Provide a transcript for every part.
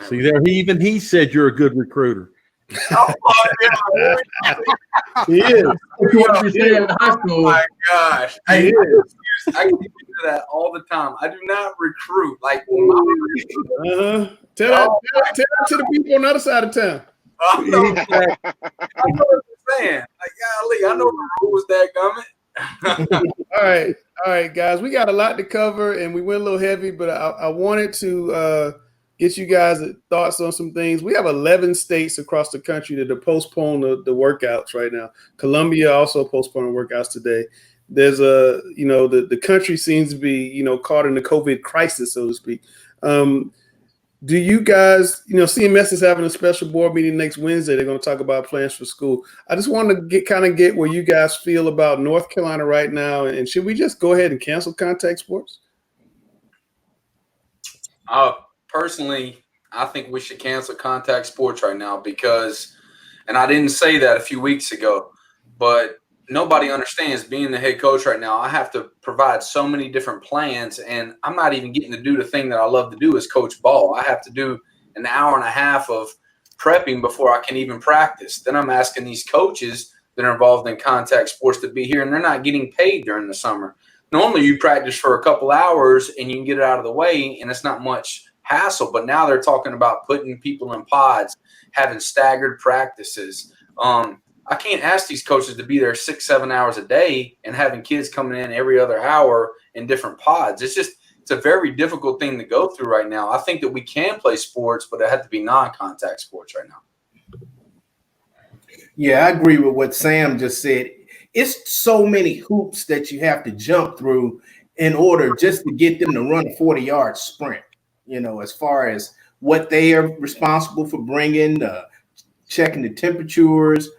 See there, he said you're a good recruiter. Oh my God. He is. What we say in high school. Oh my gosh. He Hey, is. I can do that all the time. I do not recruit. Like, Tell that to the people on the other side of town. I know what you're saying. Like, golly, I know the rules that coming. All right, guys. We got a lot to cover, and we went a little heavy, but I wanted to get you guys' thoughts on some things. We have 11 states across the country that have postponed the workouts right now. Columbia also postponed workouts today. There's the country seems to be, caught in the COVID crisis, so to speak. Do you guys, CMS is having a special board meeting next Wednesday. They're going to talk about plans for school. I just want to get where you guys feel about North Carolina right now. And should we just go ahead and cancel contact sports? Personally, I think we should cancel contact sports right now because, and I didn't say that a few weeks ago, but nobody understands being the head coach right now. I have to provide so many different plans, and I'm not even getting to do the thing that I love to do is coach ball. I have to do an hour and a half of prepping before I can even practice. Then I'm asking these coaches that are involved in contact sports to be here, and they're not getting paid during the summer. Normally you practice for a couple hours and you can get it out of the way, and it's not much hassle. But now they're talking about putting people in pods, having staggered practices. I can't ask these coaches to be there 6-7 hours a day and having kids coming in every other hour in different pods. It's a very difficult thing to go through right now. I think that we can play sports, but it had to be non-contact sports right now. Yeah, I agree with what Sam just said. It's so many hoops that you have to jump through in order just to get them to run a 40-yard sprint, as far as what they are responsible for bringing, checking the temperatures,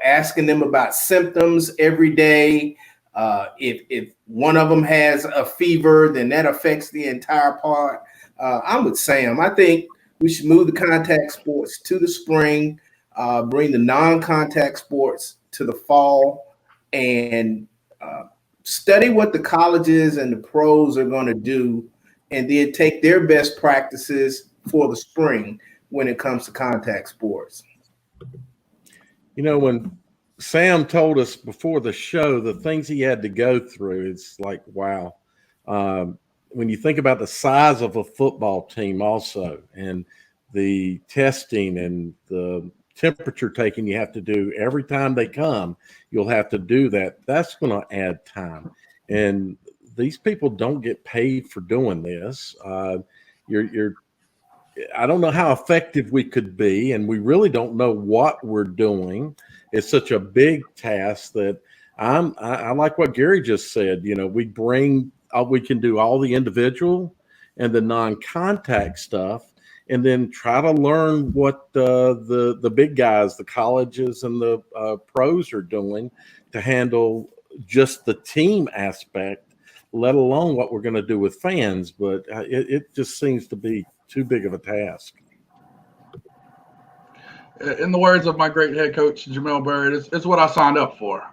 asking them about symptoms every day. If one of them has a fever, then that affects the entire pod. I'm with Sam. I think we should move the contact sports to the spring, bring the non-contact sports to the fall, and study what the colleges and the pros are going to do, and then take their best practices for the spring when it comes to contact sports. When Sam told us before the show the things he had to go through, it's like, wow. When you think about the size of a football team also, and the testing and the temperature taking you have to do every time they come, you'll have to do that. That's going to add time. And these people don't get paid for doing this. I don't know how effective we could be, and we really don't know what we're doing. It's such a big task that I like what Gary just said. We can do all the individual and the non-contact stuff, and then try to learn what the big guys, the colleges and the pros are doing to handle just the team aspect, let alone what we're going to do with fans. But it just seems to be too big of a task. In the words of my great head coach, Jamel Bird, it's what I signed up for.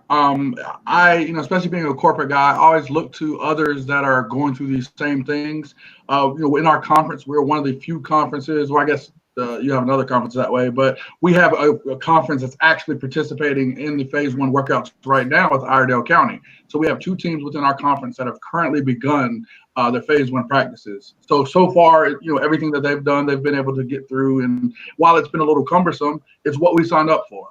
Especially being a corporate guy, I always look to others that are going through these same things. In our conference, we're one of the few conferences, well, I guess you have another conference that way, but we have a conference that's actually participating in the phase 1 workouts right now with Iredell County. So we have 2 teams within our conference that have currently begun their phase 1 practices. So far, everything that they've done, they've been able to get through. And while it's been a little cumbersome, it's what we signed up for.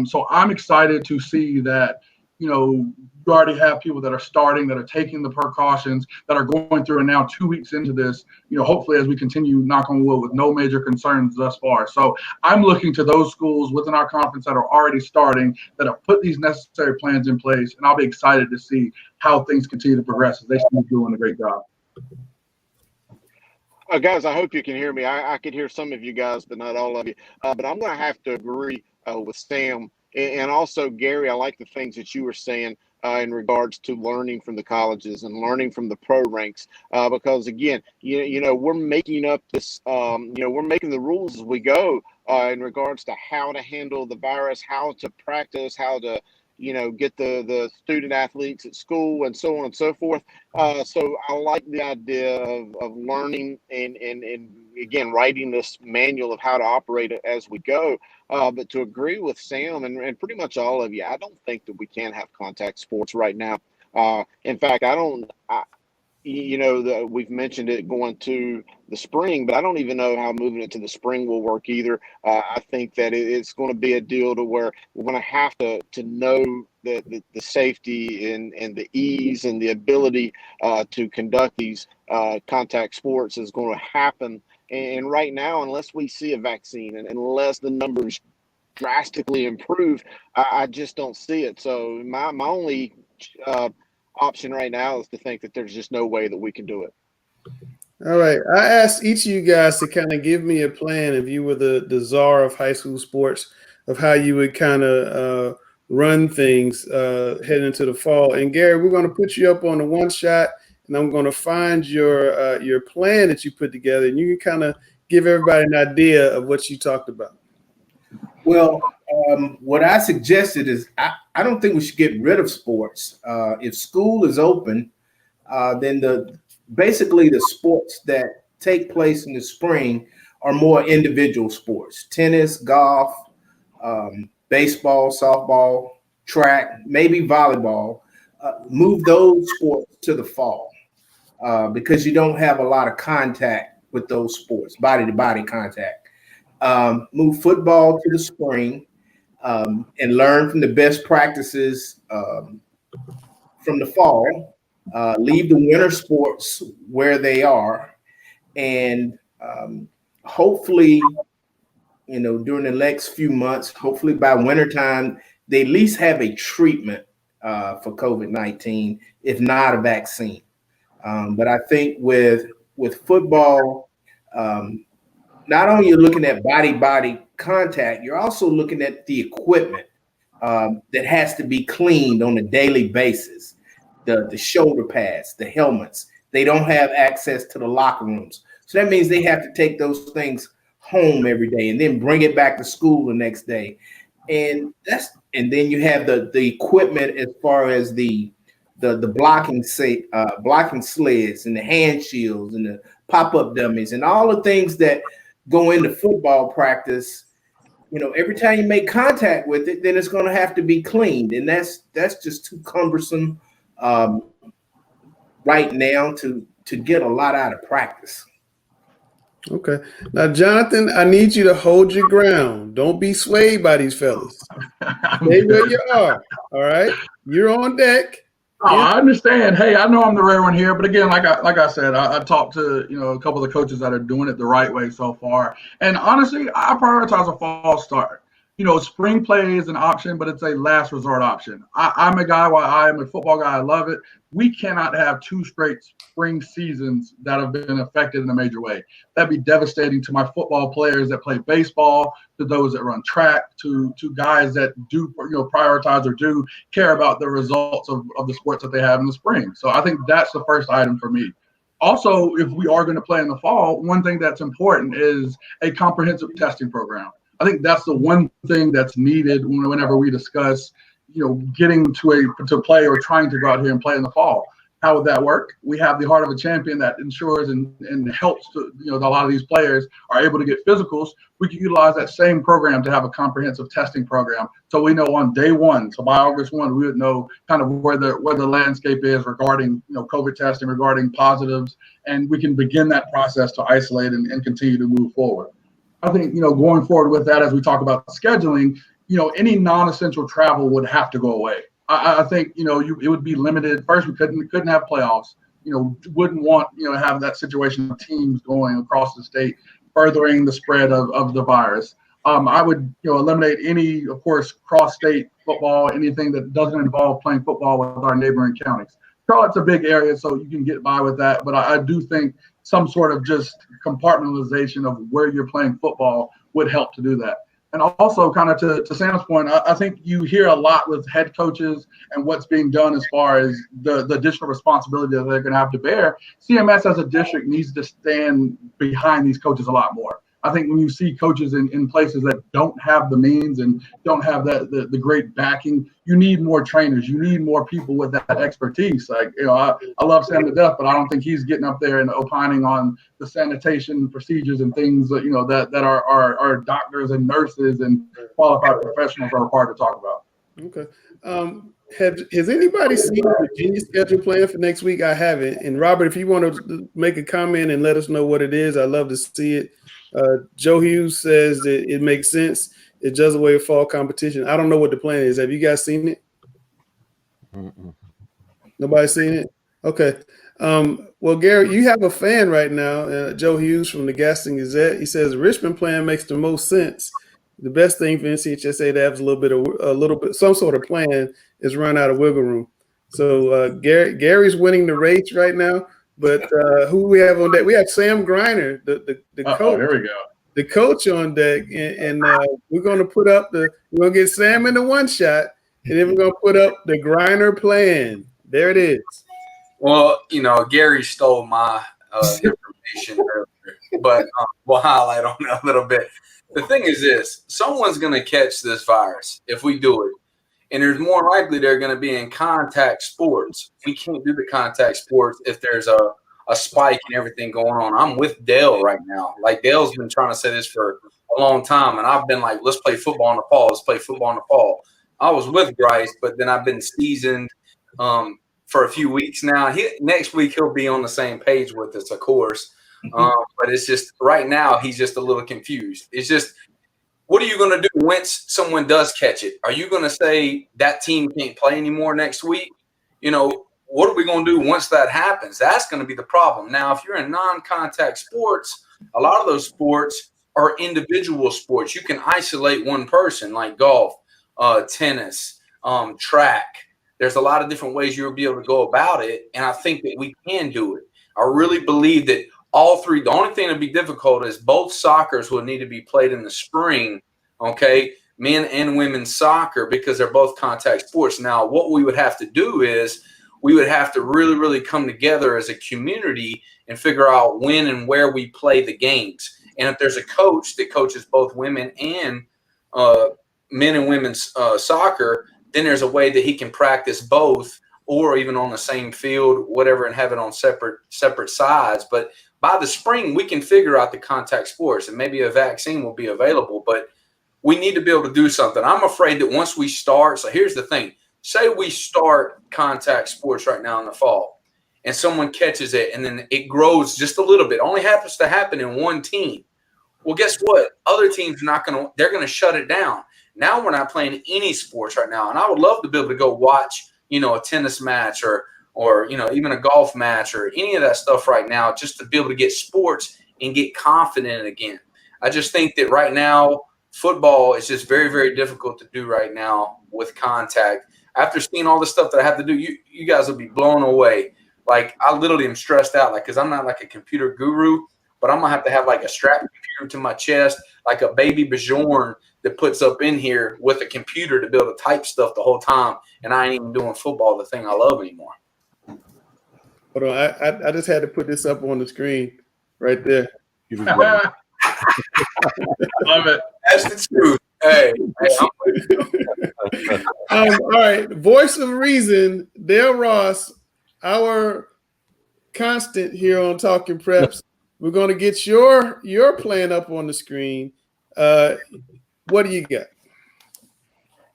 So I'm excited to see that, you already have people that are starting, that are taking the precautions, that are going through, and now 2 weeks into this, hopefully as we continue, knock on wood, with no major concerns thus far. So I'm looking to those schools within our conference that are already starting, that have put these necessary plans in place, and I'll be excited to see how things continue to progress as they keep doing a great job. Guys, I hope you can hear me. I could hear some of you guys, but not all of you. But I'm going to have to agree with Sam. And also, Gary, I like the things that you were saying in regards to learning from the colleges and learning from the pro ranks, because again, we're making up this, we're making the rules as we go in regards to how to handle the virus, how to practice, how to, get the student athletes at school and so on and so forth. So I like the idea of learning and again, writing this manual of how to operate it as we go. But to agree with Sam and pretty much all of you, I don't think that we can have contact sports right now. In fact, we've mentioned it going to the spring, but I don't even know how moving it to the spring will work either. I think that it's going to be a deal to where we're going to have to know that the safety and the ease and the ability to conduct these contact sports is going to happen. And right now, unless we see a vaccine and unless the numbers drastically improve, I just don't see it. So my only option right now is to think that there's just no way that we can do it. All right. I asked each of you guys to kind of give me a plan, if you were the czar of high school sports, of how you would kind of run things heading into the fall. And Gary, we're going to put you up on the one shot, and I'm going to find your plan that you put together, and you can kind of give everybody an idea of what you talked about. Well, what I suggested is I don't think we should get rid of sports. If school is open, then basically the sports that take place in the spring are more individual sports: tennis, golf, baseball, softball, track, maybe volleyball. Move those sports to the fall because you don't have a lot of contact with those sports, body-to-body contact. Move football to the spring and learn from the best practices from the fall. Leave the winter sports where they are, and hopefully, during the next few months, hopefully by wintertime, they at least have a treatment for COVID-19, if not a vaccine. But I think with football, not only you're looking at body contact, you're also looking at the equipment that has to be cleaned on a daily basis. The shoulder pads, the helmets, they don't have access to the locker rooms. So that means they have to take those things home every day and then bring it back to school the next day. And then you have the equipment as far as the blocking sleds and the hand shields and the pop-up dummies and all the things that go into football practice. Every time you make contact with it, then it's going to have to be cleaned, and that's just too cumbersome right now to get a lot out of practice. Okay. Now, Jonathan, I need you to hold your ground. Don't be swayed by these fellas. Stay where you are. All right. You're on deck. Oh, I understand. Hey, I know I'm the rare one here, but again, like I said, I talked to a couple of the coaches that are doing it the right way so far, and honestly, I prioritize a fall start. Spring play is an option, but it's a last resort option. I'm a guy, while I am a football guy, I love it. We cannot have 2 straight spring seasons that have been affected in a major way. That'd be devastating to my football players that play baseball, to those that run track, to guys that do prioritize or do care about the results of the sports that they have in the spring. So I think that's the first item for me. Also, if we are going to play in the fall, one thing that's important is a comprehensive testing program. I think that's the one thing that's needed whenever we discuss, getting to play or trying to go out here and play in the fall. How would that work? We have the Heart of a Champion that ensures and helps a lot of these players are able to get physicals. We can utilize that same program to have a comprehensive testing program. So we know on day one, so by August 1, we would know kind of where the landscape is regarding, COVID testing, regarding positives, and we can begin that process to isolate and continue to move forward. I think, going forward with that, as we talk about scheduling, any non-essential travel would have to go away. I think, it would be limited. First, we couldn't have playoffs. Wouldn't want, have that situation of teams going across the state, furthering the spread of the virus. I would, eliminate any, of course, cross-state football, anything that doesn't involve playing football with our neighboring counties. Charlotte's a big area, so you can get by with that. But I do think some sort of just compartmentalization of where you're playing football would help to do that. And also, kind of to Sam's point, I think you hear a lot with head coaches and what's being done as far as the additional responsibility that they're going to have to bear. CMS as a district needs to stand behind these coaches a lot more. I think when you see coaches in places that don't have the means and don't have the great backing, you need more trainers. You need more people with that expertise. Like, I love Sam to death, but I don't think he's getting up there and opining on the sanitation procedures and things that that our doctors and nurses and qualified professionals are required to talk about. Okay. Has anybody seen the Virginia schedule plan for next week? I haven't. And Robert, if you want to make a comment and let us know what it is, I'd love to see it. Joe Hughes says that it makes sense. It does away with fall competition. I don't know what the plan is. Have you guys seen it? Nobody seen it? Okay. Well, Gary, you have a fan right now, Joe Hughes from the Gaston Gazette. He says the Richmond plan makes the most sense. The best thing for NCHSA to have is a little bit, some sort of plan is run out of wiggle room. So Gary's winning the race right now. But who we have on deck? We have Sam Griner, the coach. Here we go. The coach on deck, and we're going to put up we're going to get Sam in the one shot, and then we're going to put up the Griner plan. There it is. Well, Gary stole my information earlier, but we'll highlight on it a little bit. The thing is this: someone's going to catch this virus if we do it. And there's more likely they're going to be in contact sports. We can't do the contact sports if there's a spike and everything going on. I'm with Dale right now. Like, Dale's been trying to say this for a long time, and I've been like, let's play football in the fall. Let's play football in the fall. I was with Grice, but then I've been seasoned for a few weeks now. Next week he'll be on the same page with us, of course. But it's just right now he's just a little confused. It's just, what are you going to do once someone does catch it? Are you going to say that team can't play anymore next week? What are we going to do once that happens? That's going to be the problem. Now, if you're in non-contact sports, a lot of those sports are individual sports. You can isolate one person, like golf, tennis, track. There's a lot of different ways you'll be able to go about it, and I think that we can do it. I really believe that all three. The only thing that'd be difficult is both soccers will need to be played in the spring, okay, men and women's soccer, because they're both contact sports. Now, what we would have to do is we would have to really, really come together as a community and figure out when and where we play the games. And if there's a coach that coaches both women and men and women's soccer, then there's a way that he can practice both, or even on the same field, whatever, and have it on separate sides. But by the spring, we can figure out the contact sports, and maybe a vaccine will be available, but we need to be able to do something. I'm afraid that once we start, so here's the thing. Say we start contact sports right now in the fall, and someone catches it, and then it grows just a little bit. It only happens to happen in one team. Well, guess what? Other teams they're going to shut it down. Now we're not playing any sports right now, and I would love to be able to go watch, a tennis match or even a golf match or any of that stuff right now, just to be able to get sports and get confident again. I just think that right now football is just very, very difficult to do right now with contact. After seeing all the stuff that I have to do, you guys will be blown away. Like, I literally am stressed out, like, because I'm not like a computer guru, but I'm going to have like a strap computer to my chest, like a baby Bjorn that puts up in here with a computer to be able to type stuff the whole time, and I ain't even doing football, the thing I love anymore. Hold on, I just had to put this up on the screen right there. Love it. That's the truth. Hey, all right, voice of reason, Dale Ross, our constant here on Talking Preps. We're going to get your plan up on the screen. What do you got?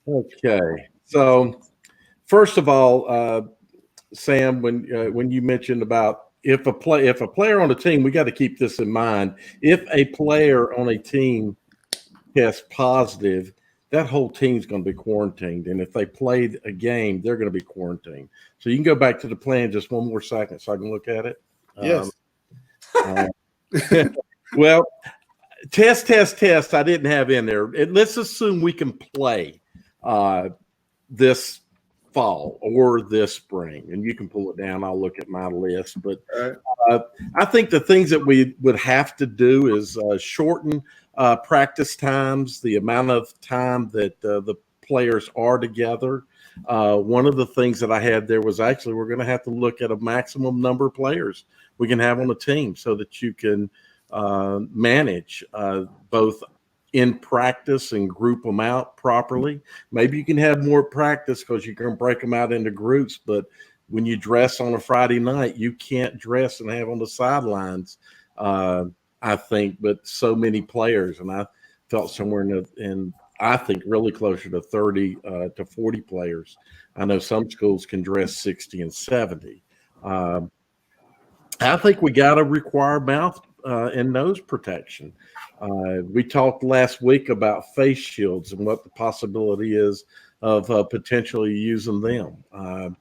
Okay, so first of all, Sam, when you mentioned about if a player on a team, we got to keep this in mind. If a player on a team tests positive, that whole team's going to be quarantined, and if they played a game, they're going to be quarantined. So you can go back to the plan just one more second, so I can look at it. Yes. Well, test. I didn't have in there. Let's assume we can play this fall or this spring, and you can pull it down. I'll look at my list, but I think the things that we would have to do is shorten practice times, the amount of time that the players are together. One of the things that I had there was actually we're going to have to look at a maximum number of players we can have on a team so that you can manage both in practice and group them out properly. Maybe you can have more practice because you can break them out into groups, but when you dress on a Friday night, you can't dress and have on the sidelines, I think, but so many players. And I felt somewhere in I think really closer to 30 to 40 players. I know some schools can dress 60 and 70. I think we got to require mouth and nose protection. We talked last week about face shields and what the possibility is of potentially using them.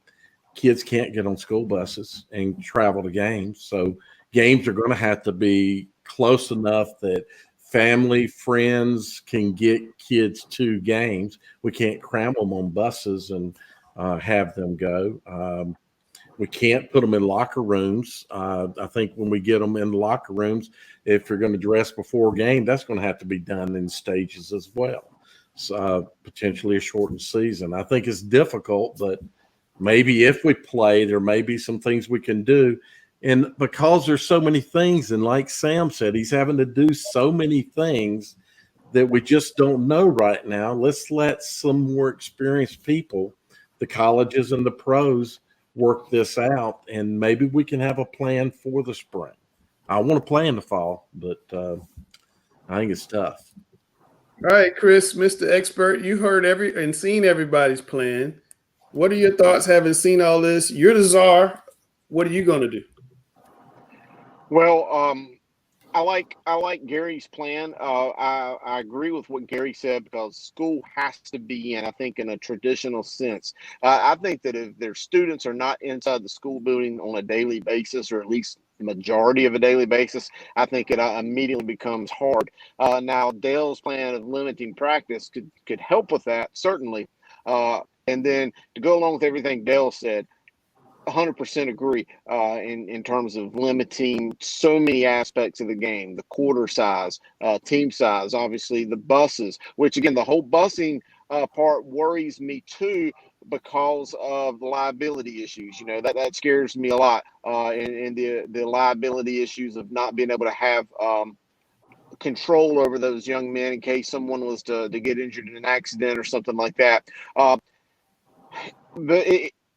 Kids can't get on school buses and travel to games. So games are going to have to be close enough that family, friends can get kids to games. We can't cram them on buses and have them go. We can't put them in locker rooms. I think when we get them in locker rooms, if you're going to dress before a game, that's going to have to be done in stages as well. So potentially a shortened season. I think it's difficult, but maybe if we play, there may be some things we can do. And because there's so many things, and like Sam said, he's having to do so many things that we just don't know right now. Let's let some more experienced people, the colleges and the pros, work this out, and maybe we can have a plan for the spring. I want to play in the fall, but I think it's tough. All right, Chris, Mr. Expert, you heard and seen everybody's plan. What are your thoughts having seen all this? You're the czar. What are you going to do? Well, I like Gary's plan. I agree with what Gary said because school has to be in, I think, in a traditional sense. I think that if their students are not inside the school building on a daily basis, or at least the majority of a daily basis, I think it immediately becomes hard. Now, Dale's plan of limiting practice could help with that, certainly. And then to go along with everything Dale said, 100% agree in terms of limiting so many aspects of the game, the quarter size, team size, obviously the buses, which again, the whole busing part worries me too because of the liability issues. You know, that scares me a lot, and the liability issues of not being able to have control over those young men in case someone was to get injured in an accident or something like that.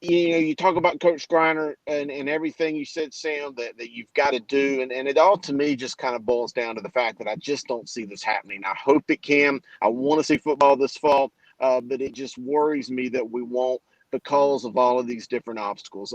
You talk about Coach Griner and everything you said, Sam, that you've got to do. And it all, to me, just kind of boils down to the fact that I just don't see this happening. I hope it can. I want to see football this fall, but it just worries me that we won't because of all of these different obstacles.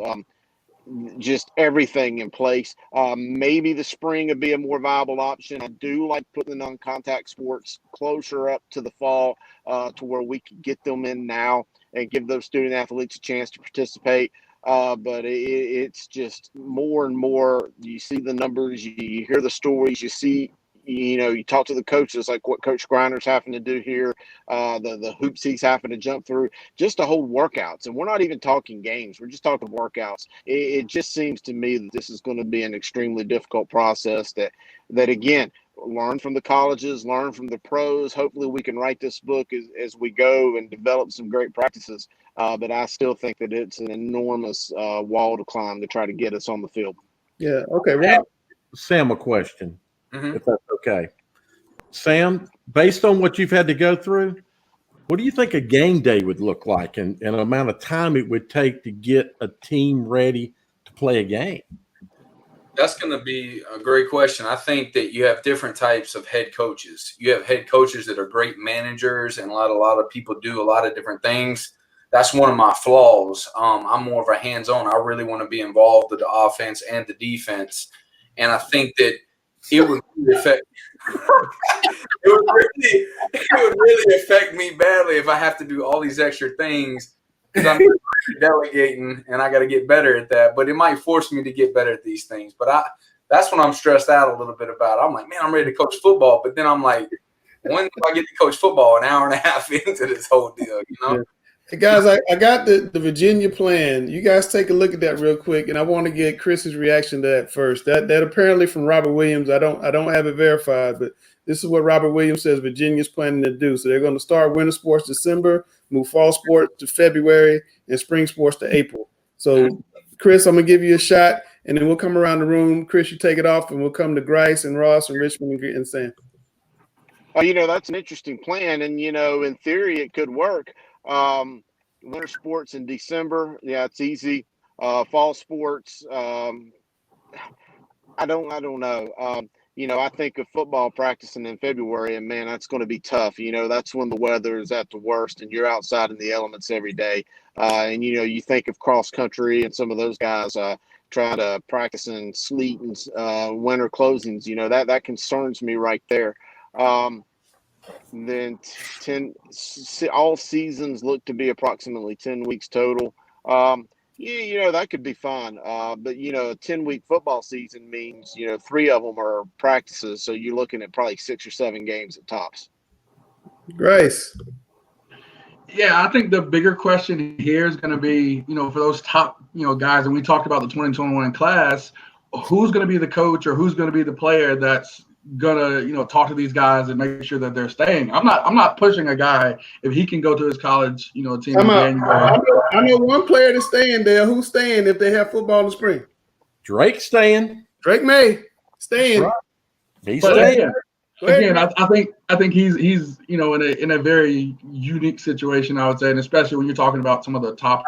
Just everything in place. Maybe the spring would be a more viable option. I do like putting the non-contact sports closer up to the fall to where we can get them in now and give those student athletes a chance to participate. But it's just more and more, you see the numbers, you hear the stories, you see, you talk to the coaches, like what Coach Griner's having to do here, the hoops he's having to jump through, just to hold workouts. And we're not even talking games. We're just talking workouts. It just seems to me that this is going to be an extremely difficult process that again, learn from the colleges, learn from the pros. Hopefully we can write this book as we go and develop some great practices. But I still think that it's an enormous wall to climb to try to get us on the field. Yeah. Okay. Well, Sam, a question, if that's okay. Sam, based on what you've had to go through, what do you think a game day would look like and an amount of time it would take to get a team ready to play a game? That's going to be a great question. I think that you have different types of head coaches. You have head coaches that are great managers, and a lot of people do a lot of different things. That's one of my flaws. I'm more of a hands-on. I really want to be involved with the offense and the defense, and I think that it would really affect me badly if I have to do all these extra things. Because I'm delegating, and I got to get better at that. But it might force me to get better at these things. But that's when I'm stressed out a little bit about it. I'm like, man, I'm ready to coach football. But then I'm like, when do I get to coach football? An hour and a half into this whole deal, Yeah. Hey guys, I got the Virginia plan. You guys take a look at that real quick, and I want to get Chris's reaction to that first. That apparently from Robert Williams. I don't have it verified, but this is what Robert Williams says Virginia's planning to do. So they're going to start winter sports December, move fall sports to February, and spring sports to April. So, Chris, I'm going to give you a shot. and then we'll come around the room. Chris, you take it off, and we'll come to Grice and Ross and Richmond and Sam. That's an interesting plan, and in theory, it could work. Winter sports in December, yeah, it's easy. Fall sports, I don't know. I think of football practicing in February, and man, that's going to be tough. That's when the weather is at the worst, and you're outside in the elements every day. And you think of cross country and some of those guys trying to practice in sleet and winter closings. That concerns me right there. Then all seasons look to be approximately 10 weeks total. That could be fun. But a 10-week football season means, 3 of them are practices. So you're looking at probably 6 or 7 games at tops. Grice. Yeah, I think the bigger question here is going to be, for those top, guys, and we talked about the 2021 class, who's going to be the coach or who's going to be the player that's going to, talk to these guys and make sure that they're staying. I'm not pushing a guy if he can go to his college, team in January. I know one player that's staying there. Who's staying if they have football in the spring? Drake staying. Drake May staying. Right. He's staying. Again, I think he's in a very unique situation, I would say, and especially when you're talking about some of the top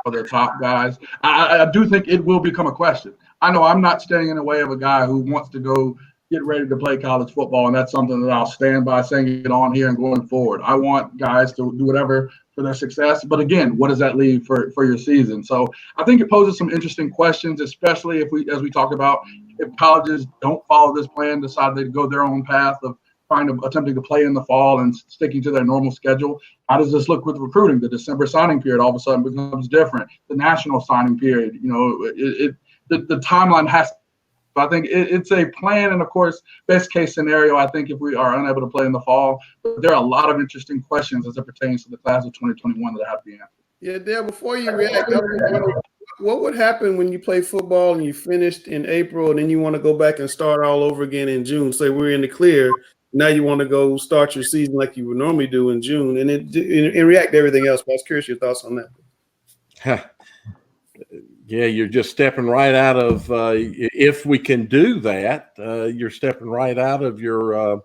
guys. I do think it will become a question. I know I'm not standing in the way of a guy who wants to go get ready to play college football, and that's something that I'll stand by saying it on here and going forward. I want guys to do whatever for their success, but again, what does that leave for your season? So I think it poses some interesting questions, especially as we talk about, if colleges don't follow this plan, decide to go their own path of attempting to play in the fall and sticking to their normal schedule. How does this look with recruiting? The December signing period all of a sudden becomes different. The national signing period, the timeline has. I think it's a plan, and of course, best case scenario, I think if we are unable to play in the fall, but there are a lot of interesting questions as it pertains to the class of 2021 that have to be answered. Yeah, Dale, before you react, what would happen when you play football and you finished in April and then you want to go back and start all over again in June? Say we're in the clear. Now you want to go start your season like you would normally do in June and react to everything else. But I was curious your thoughts on that. Yeah, you're just stepping right out of, if we can do that, you're stepping right out of your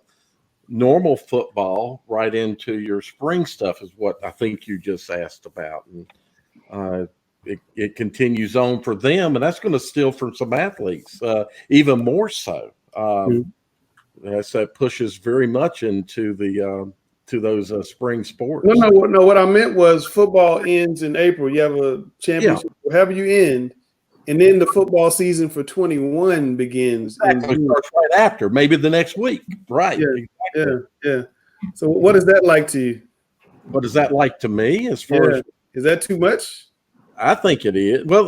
normal football right into your spring stuff is what I think you just asked about. And it continues on for them, and that's going to steal from some athletes, even more so. That pushes very much into to those spring sports. No. What I meant was football ends in April. You have a championship, however you end, and then the football season for 21 begins. Exactly. Starts right after, maybe the next week. Right. Yeah. Exactly. Yeah. So what is that like to you? What is that like to me? As far as is that too much? I think it is. Well,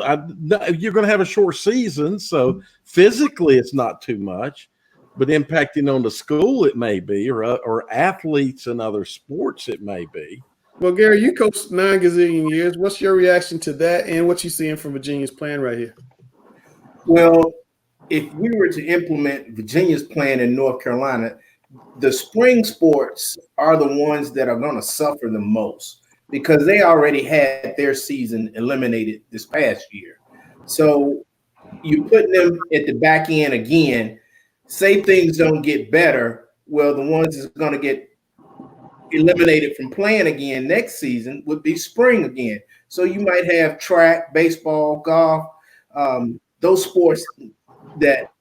you're going to have a short season, so physically it's not too much. But impacting on the school, it may be, or athletes in other sports, it may be. Well, Gary, you coached 9 gazillion years. What's your reaction to that and what you're seeing from Virginia's plan right here? Well, if we were to implement Virginia's plan in North Carolina, the spring sports are the ones that are going to suffer the most because they already had their season eliminated this past year. So you put them at the back end again. Say things don't get better, well, the ones that's going to get eliminated from playing again next season would be spring again. So you might have track, baseball, golf, those sports that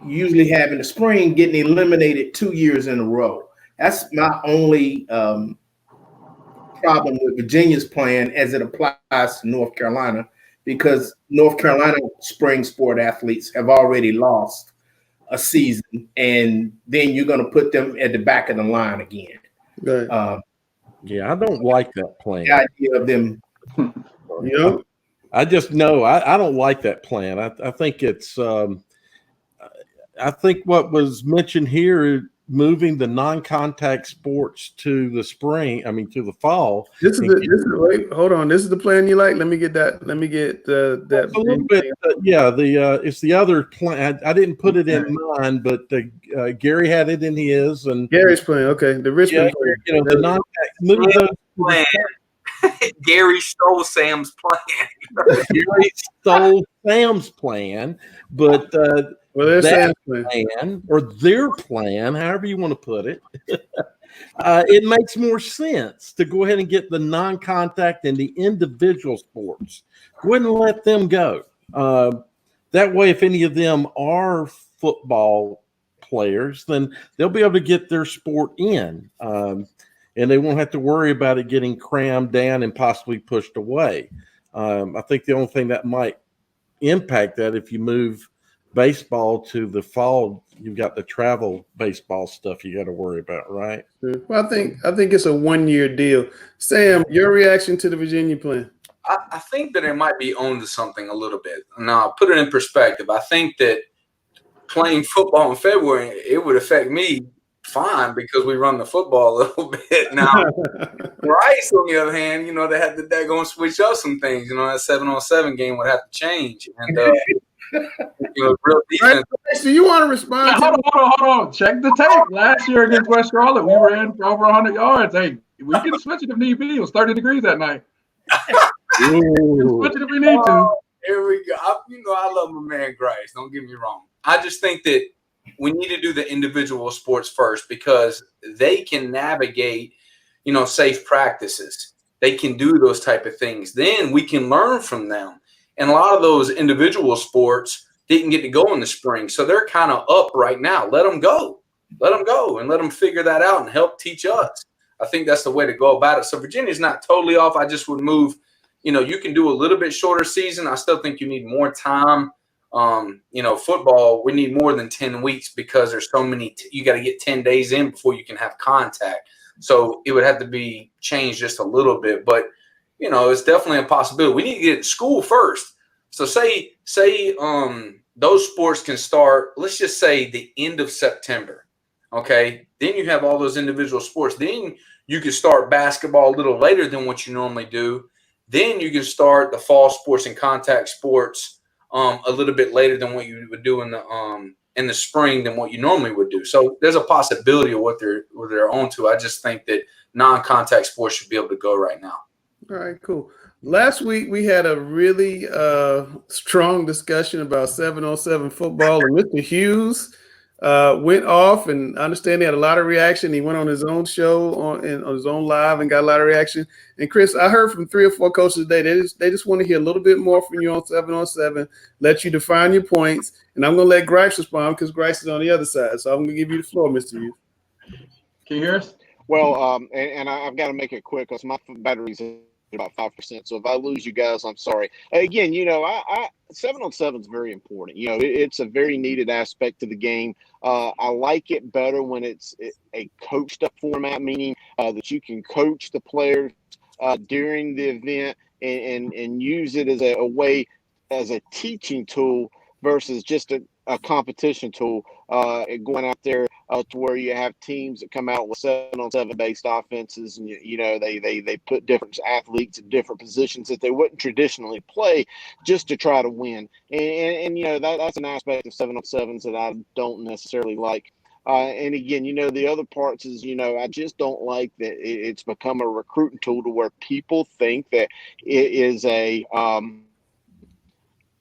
you usually have in the spring getting eliminated 2 years in a row. That's my only problem with Virginia's plan as it applies to North Carolina, because North Carolina spring sport athletes have already lost a season, and then you're going to put them at the back of the line again. Right. Yeah, I don't like that plan. The idea of them, I just know I don't like that plan. I think it's I think what was mentioned here, moving the non-contact sports to the spring, to the fall. Wait, hold on. This is the plan you like? Let me get that. Let me get that. A little bit, it's the other plan. I didn't put it in mine, but Gary had it in his. And Gary's plan, okay. The Richmond plan. The non-contact, move those plan. Gary stole Sam's plan. Gary stole Sam's plan, but Well, there's that Sam's plan. plan or their plan, however you want to put it, it makes more sense to go ahead and get the non-contact and the individual sports. Go ahead and let them go. That way, if any of them are football players, then they'll be able to get their sport in. And they won't have to worry about it getting crammed down and possibly pushed away. I think the only thing that might impact that if you move baseball to the fall, you've got the travel baseball stuff you got to worry about, right? Well, I think it's a 1-year deal. Sam, your reaction to the Virginia plan? I think that it might be owned to something a little bit. Now, I'll put it in perspective. I think that playing football in February, it would affect me fine because we run the football a little bit. Now, Grice, on the other hand, they had to go and switch up some things. That 7-on-7 game would have to change. And, real defense. So you want to respond? Hold on. Check the tape. Last year against West Charlotte, we ran for over 100 yards. Hey, we can switch it if need be. It was 30 degrees that night. We can switch it if we need to. Here we go. I love my man Grice. Don't get me wrong. I just think that we need to do the individual sports first because they can navigate, safe practices. They can do those type of things. Then we can learn from them. And a lot of those individual sports didn't get to go in the spring. So they're kind of up right now. Let them go. And let them figure that out and help teach us. I think that's the way to go about it. So Virginia's not totally off. I just would move, you can do a little bit shorter season. I still think you need more time. Football, we need more than 10 weeks because there's so many, you got to get 10 days in before you can have contact. So it would have to be changed just a little bit, but it's definitely a possibility. We need to get to school first. So say those sports can start, let's just say the end of September. Okay. Then you have all those individual sports. Then you can start basketball a little later than what you normally do. Then you can start the fall sports and contact sports a little bit later than what you would do in the spring than what you normally would do. So there's a possibility of what they're on to. I just think that non-contact sports should be able to go right now. All right, cool. Last week we had a really strong discussion about 7-on-7 football, and Mr. Hughes went off, and I understand he had a lot of reaction. He went on his own show on his own live and got a lot of reaction. And Chris, I heard from 3 or 4 coaches today. They just want to hear a little bit more from you on 7-on-7. Let you define your points, and I'm going to let Grice respond because Grice is on the other side. So I'm going to give you the floor, Mr. Hughes. Can you hear us? Well, and I've got to make it quick because my battery's about 5%. So if I lose you guys, I'm sorry. Again, 7-on-7 is very important. It's a very needed aspect to the game. I like it better when it's a coached up format, meaning that you can coach the players during the event and use it as a way, as a teaching tool versus just a competition tool. Going out there to where you have teams that come out with 7-on-7 based offenses, and they put different athletes in different positions that they wouldn't traditionally play just to try to win. And that's an aspect of 7-on-7s that I don't necessarily like. And again, the other parts is, I just don't like that it's become a recruiting tool to where people think that it is a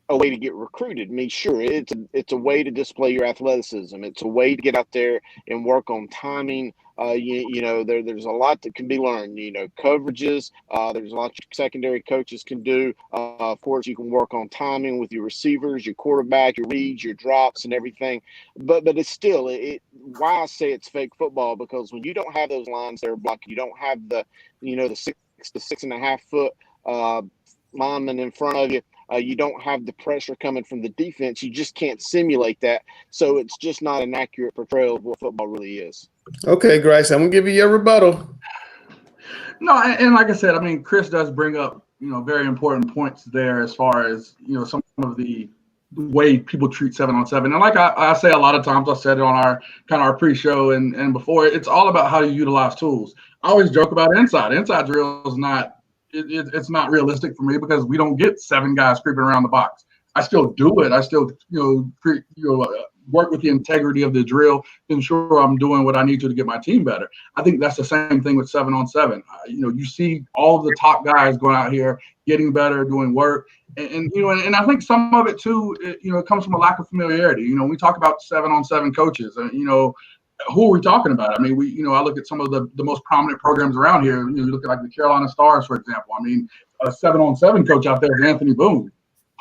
way to get recruited. I mean, sure, it's a way to display your athleticism. It's a way to get out there and work on timing. There's a lot that can be learned. Coverages. There's a lot secondary coaches can do. Of course, you can work on timing with your receivers, your quarterback, your reads, your drops, and everything. But it's still why I say it's fake football, because when you don't have those lines that are blocking, you don't have the 6 to 6.5 foot lineman in front of you. You don't have the pressure coming from the defense. You just can't simulate that. So it's just not an accurate portrayal of what football really is. Okay, Grice, I'm going to give you your rebuttal. No, and like I said, I mean, Chris does bring up, very important points there as far as, some of the way people treat 7-on-7. And like I say a lot of times, I said it on our pre-show and before, it's all about how you utilize tools. I always joke about inside. Inside drill is not – it's not realistic for me because we don't get 7 guys creeping around the box. I still do it. I still, work with the integrity of the drill to ensure I'm doing what I need to get my team better. I think that's the same thing with 7-on-7. You see all of the top guys going out here, getting better, doing work. And I think some of it too, it comes from a lack of familiarity. We talk about 7-on-7 coaches, and who are we talking about? I mean, I look at some of the most prominent programs around here. You look at like the Carolina Stars, for example. I mean, a 7-on-7 coach out there is Anthony Boone.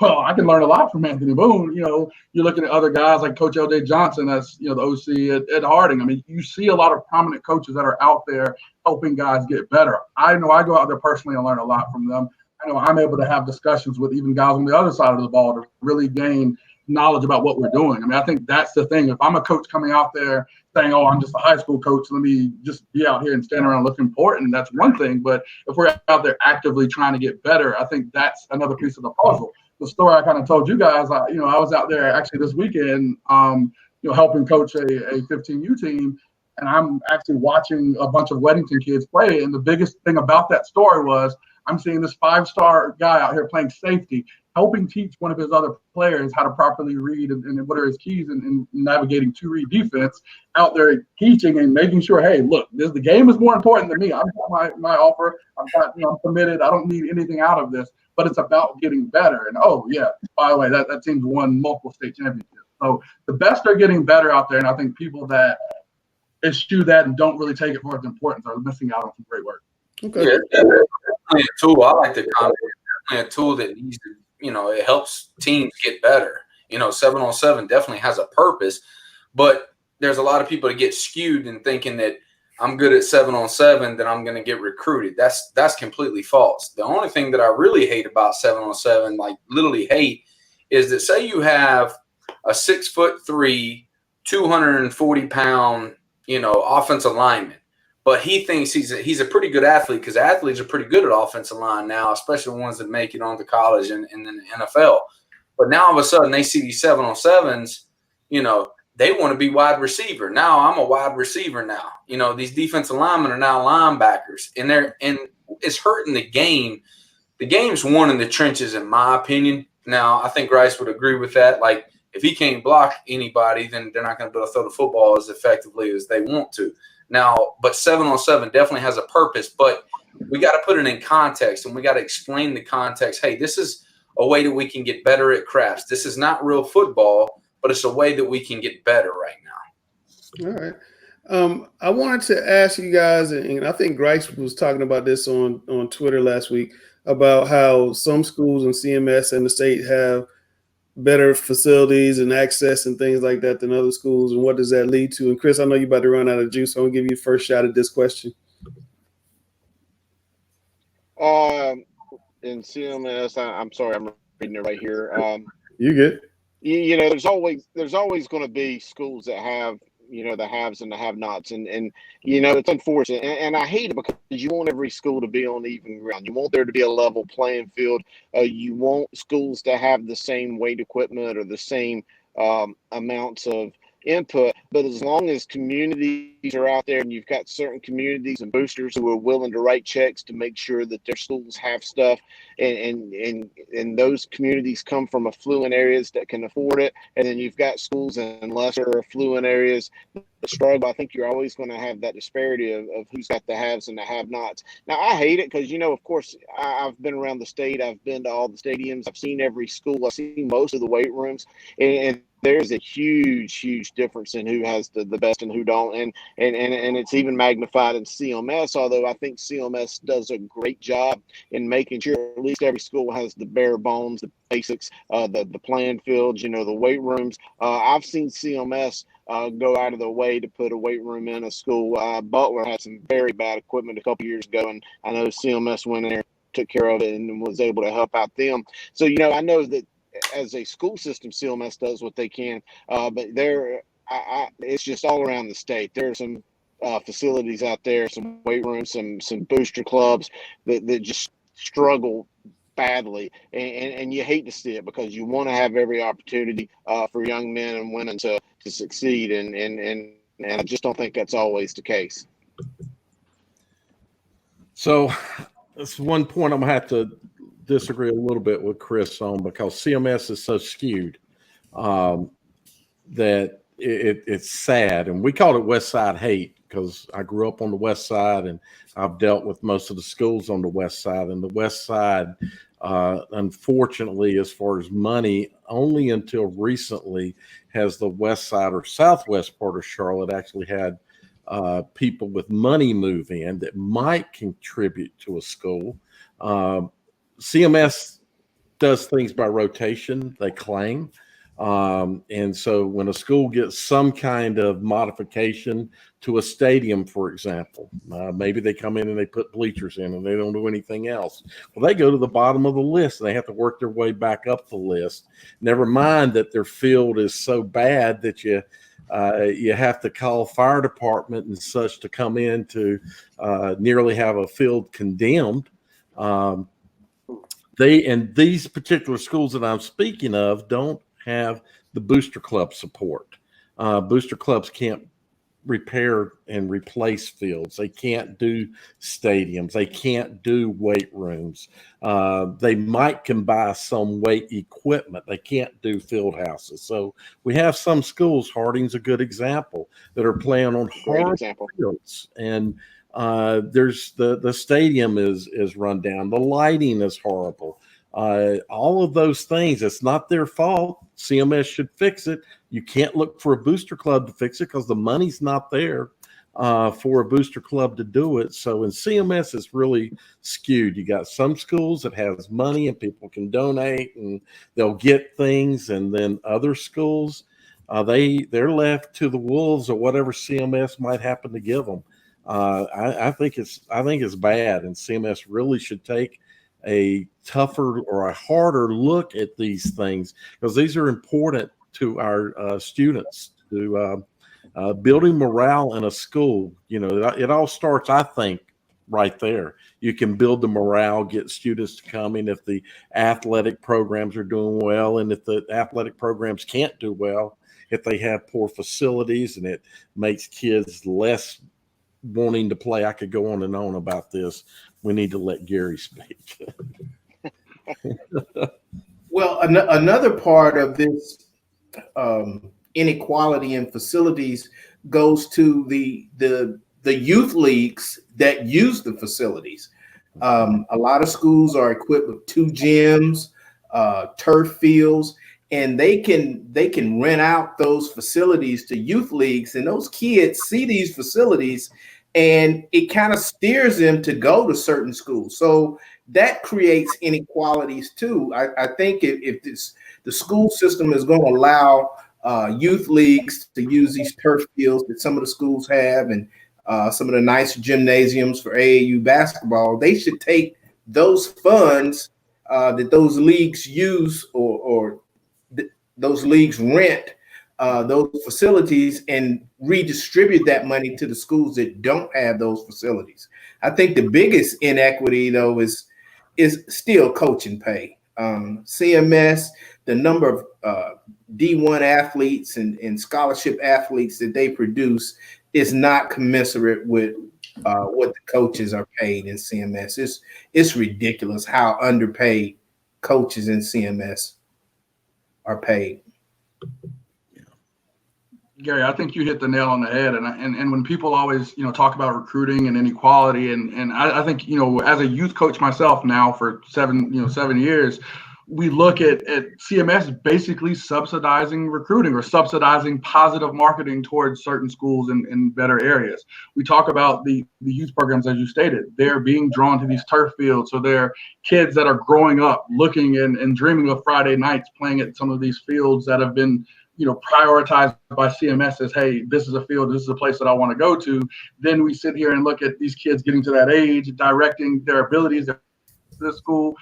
Well, I can learn a lot from Anthony Boone. You're looking at other guys like Coach L.J. Johnson, that's the OC at Harding. I mean, you see a lot of prominent coaches that are out there helping guys get better. I know I go out there personally and learn a lot from them. I know I'm able to have discussions with even guys on the other side of the ball to really gain knowledge about what we're doing. I mean, I think that's the thing. If I'm a coach coming out there saying, oh, I'm just a high school coach, let me just be out here and stand around looking important, that's one thing. But if we're out there actively trying to get better, I think that's another piece of the puzzle. The story I kind of told you guys, I was out there actually this weekend, helping coach a 15U team, and I'm actually watching a bunch of Weddington kids play. And the biggest thing about that story was I'm seeing this 5-star guy out here playing safety, helping teach one of his other players how to properly read and what are his keys in navigating 2-read defense, out there teaching and making sure, hey, look, the game is more important than me. I've got my offer. I'm committed. I don't need anything out of this, but it's about getting better. And, oh, yeah, by the way, that team's won multiple state championships. So the best are getting better out there, and I think people that eschew that and don't really take it for its importance are missing out on some great work. Okay. Yeah, definitely a tool. I like the comment. Definitely a tool that needs to, it helps teams get better. 7-on-7 definitely has a purpose, but there's a lot of people that get skewed in thinking that I'm good at 7-on-7, then I'm going to get recruited. That's completely false. The only thing that I really hate about 7-on-7, like literally hate, is that say you have a 6'3", 240-pound, offensive lineman, but he thinks he's a pretty good athlete, because athletes are pretty good at offensive line now, especially the ones that make it onto college and then the NFL. But now all of a sudden they see these 7-on-7s, they want to be wide receiver. Now I'm a wide receiver now. These defensive linemen are now linebackers, and it's hurting the game. The game's won in the trenches, in my opinion. Now, I think Grice would agree with that. Like, if he can't block anybody, then they're not going to be able to throw the football as effectively as they want to. Now, but 7-on-7 definitely has a purpose, but we got to put it in context, and we got to explain the context. Hey, this is a way that we can get better at crafts. This is not real football, but it's a way that we can get better right now. All right. I wanted to ask you guys, and I think Grice was talking about this on Twitter last week, about how some schools and CMS and the state have better facilities and access and things like that than other schools, and what does that lead to? And Chris, I know you're about to run out of juice, so I'm gonna give you the first shot at this question. In CMS, I'm sorry, I'm reading it right here. You good? There's always going to be schools that have the haves and the have-nots, and it's unfortunate, and I hate it because you want every school to be on even ground. You want there to be a level playing field. You want schools to have the same weight equipment or the same amounts of input, but as long as communities are out there and you've got certain communities and boosters who are willing to write checks to make sure that their schools have stuff, and those communities come from affluent areas that can afford it, and then you've got schools in lesser affluent areas that struggle, I think you're always going to have that disparity of who's got the haves and the have-nots. Now, I hate it because, of course, I've been around the state. I've been to all the stadiums. I've seen every school. I've seen most of the weight rooms, and there's a huge difference in who has the best and who don't, and it's even magnified in CMS. Although I think CMS does a great job in making sure at least every school has the bare bones, the basics, the playing fields, the weight rooms. I've seen CMS go out of their way to put a weight room in a school. Butler had some very bad equipment a couple years ago, and I know CMS went in there, took care of it, and was able to help out them. So I know that as a school system, CMS does what they can, but it's just all around the state. There are some facilities out there, some weight rooms, some booster clubs that just struggle badly, and you hate to see it because you want to have every opportunity for young men and women to succeed, and I just don't think that's always the case. So that's one point I'm gonna have to disagree a little bit with Chris on, because CMS is so skewed. it's sad, and we called it West Side hate because I grew up on the West Side, and I've dealt with most of the schools on the West Side. And the West Side, unfortunately, as far as money, only until recently has the West Side or Southwest part of Charlotte actually had people with money move in that might contribute to a school. CMS does things by rotation, they claim. And so when a school gets some kind of modification to a stadium, for example, maybe they come in and they put bleachers in and they don't do anything else. Well, they go to the bottom of the list and they have to work their way back up the list. Never mind that their field is so bad that you have to call fire department and such to come in to nearly have a field condemned. These particular schools that I'm speaking of don't have the booster club support. Booster clubs can't repair and replace fields. They can't do stadiums. They can't do weight rooms. They can buy some weight equipment. They can't do field houses. So we have some schools, Harding's a good example, that are playing on hard fields. And there's the stadium is run down. The lighting is horrible. All of those things, it's not their fault. CMS should fix it. You can't look for a booster club to fix it because the money's not there for a booster club to do it. So in CMS, it's really skewed. You got some schools that has money and people can donate and they'll get things, and then other schools, they're left to the wolves or whatever CMS might happen to give them. I think it's bad, and CMS really should take a tougher or a harder look at these things because these are important to our students, to building morale in a school. You know, it all starts, I think, right there. You can build the morale, get students to come in if the athletic programs are doing well, and if the athletic programs can't do well, if they have poor facilities and it makes kids less wanting to play. I could go on and on about this. We need to let Gary speak. Well, another part of this inequality in facilities goes to the youth leagues that use the facilities. A lot of schools are equipped with 2 gyms, turf fields, and they can rent out those facilities to youth leagues, and those kids see these facilities and it kind of steers them to go to certain schools. So that creates inequalities too. I think if the school system is going to allow youth leagues to use these turf fields that some of the schools have, and some of the nice gymnasiums for AAU basketball, they should take those funds that those leagues use or those leagues rent those facilities and redistribute that money to the schools that don't have those facilities. I think the biggest inequity, though, is still coaching pay. CMS, the number of D1 athletes and scholarship athletes that they produce is not commensurate with what the coaches are paid in CMS. It's ridiculous how underpaid coaches in CMS are paid. Gary, I think you hit the nail on the head. And when people always, talk about recruiting and inequality, and I think, as a youth coach myself now for 7 years, we look at CMS basically subsidizing recruiting or subsidizing positive marketing towards certain schools in better areas. We talk about the youth programs, as you stated, they're being drawn to these turf fields. So they're kids that are growing up looking and dreaming of Friday nights playing at some of these fields that have been prioritized by CMS as, hey, this is a field, this is a place that I want to go to. Then we sit here and look at these kids getting to that age, directing their abilities to the school.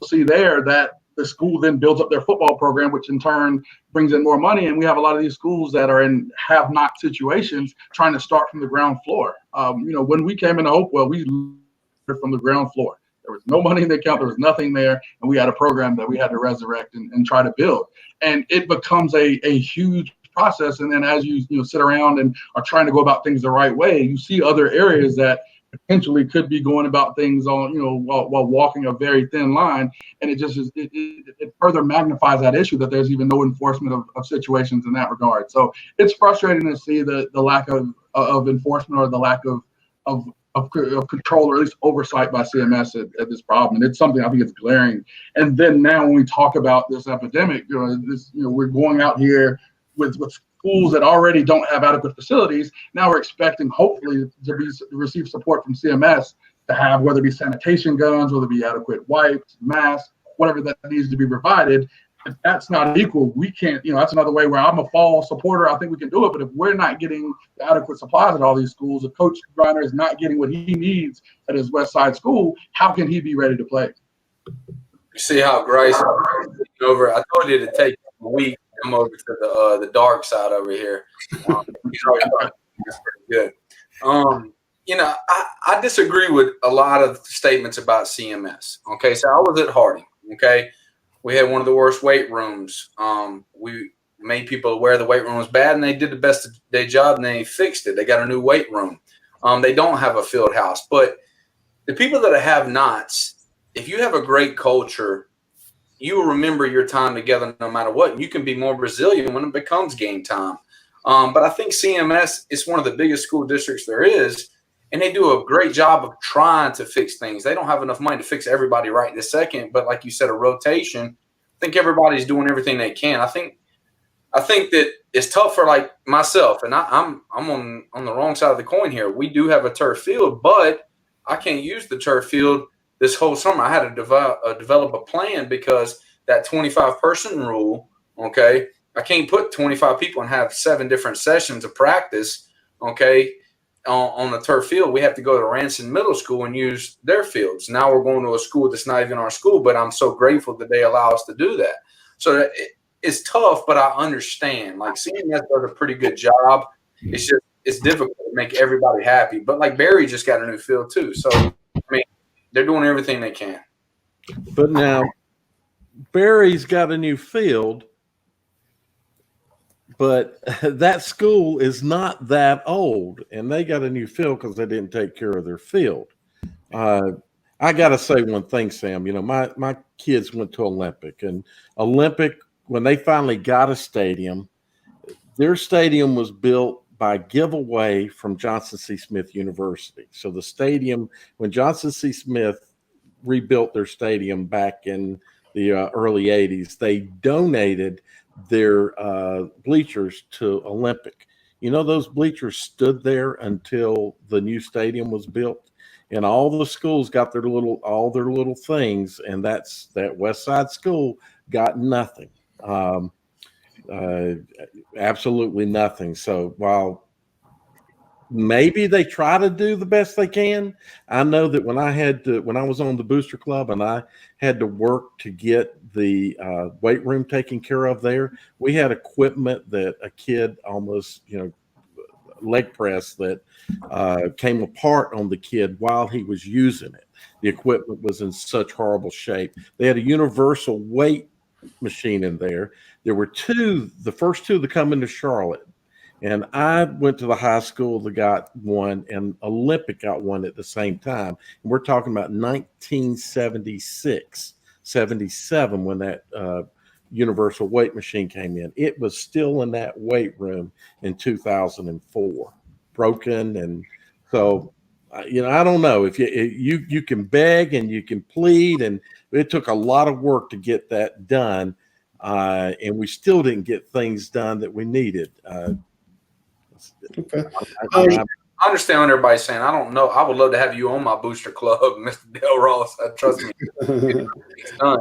See there that the school then builds up their football program, which in turn brings in more money. And we have a lot of these schools that are in have-not situations trying to start from the ground floor. When we came into Hopewell, we started from the ground floor. There was no money in the account. There was nothing there. And we had a program that we had to resurrect and try to build. And it becomes a huge process. And then as you sit around and are trying to go about things the right way, you see other areas that potentially could be going about things on, while walking a very thin line. And it just is, it further magnifies that issue that there's even no enforcement of situations in that regard. So it's frustrating to see the lack of enforcement, or the lack of control, or at least oversight by CMS at this problem. And it's something I think it's glaring. And then now when we talk about this epidemic, we're going out here with schools that already don't have adequate facilities. Now we're expecting, hopefully, to receive support from CMS to have, whether it be sanitation guns, whether it be adequate wipes, masks, whatever that needs to be provided. If that's not equal, we can't, that's another way where I'm a fall supporter. I think we can do it. But if we're not getting the adequate supplies at all these schools, if Coach Griner is not getting what he needs at his West Side school, how can he be ready to play? You see how Grice over. I told you to take a week to come over to the dark side over here. He's always that's pretty good. I disagree with a lot of statements about CMS. Okay, so I was at Harding. Okay. We had one of the worst weight rooms. We made people aware the weight room was bad, and they did the best of their job, and they fixed it. They got a new weight room. They don't have a field house. But the people that have nots, if you have a great culture, you will remember your time together no matter what. And you can be more resilient when it becomes game time. But I think CMS is one of the biggest school districts there is, and they do a great job of trying to fix things. They don't have enough money to fix everybody right this second, but like you said, a rotation. I think everybody's doing everything they can. I think that it's tough for like myself, and I'm on the wrong side of the coin here. We do have a turf field, but I can't use the turf field this whole summer. I had to develop a plan because that 25-person rule, okay, I can't put 25 people and have 7 different sessions of practice, okay, on the turf field. We have to go to Ranson Middle School and use their fields. Now we're going to a school that's not even our school, but I'm so grateful that they allow us to do that. So it's tough, but I understand. Like CMS does a pretty good job. It's difficult to make everybody happy. But like Barry just got a new field too. So I mean, they're doing everything they can. But now Barry's got a new field, but that school is not that old, and they got a new field because they didn't take care of their field. I got to say one thing, Sam. My kids went to Olympic, and Olympic, when they finally got a stadium, their stadium was built by giveaway from Johnson C. Smith University. So the stadium, when Johnson C. Smith rebuilt their stadium back in the early 80s, they donated their bleachers to Olympic. Those bleachers stood there until the new stadium was built, and all the schools got all their little things, and that West Side school got nothing, absolutely nothing. So while maybe they try to do the best they can, I know that when I was on the Booster Club and I had to work to get the weight room taken care of there, we had equipment that a kid almost, leg press that came apart on the kid while he was using it. The equipment was in such horrible shape. They had a universal weight machine in there. There were the first 2 that come into Charlotte. And I went to the high school that got one, and Olympic got one at the same time. And we're talking about 1976, 77 when that universal weight machine came in. It was still in that weight room in 2004, broken. And so, I don't know if you can beg and you can plead, and it took a lot of work to get that done. And we still didn't get things done that we needed. Okay. I understand what everybody's saying. I don't know. I would love to have you on my booster club, Mr. Dale Ross. Trust me. It's done.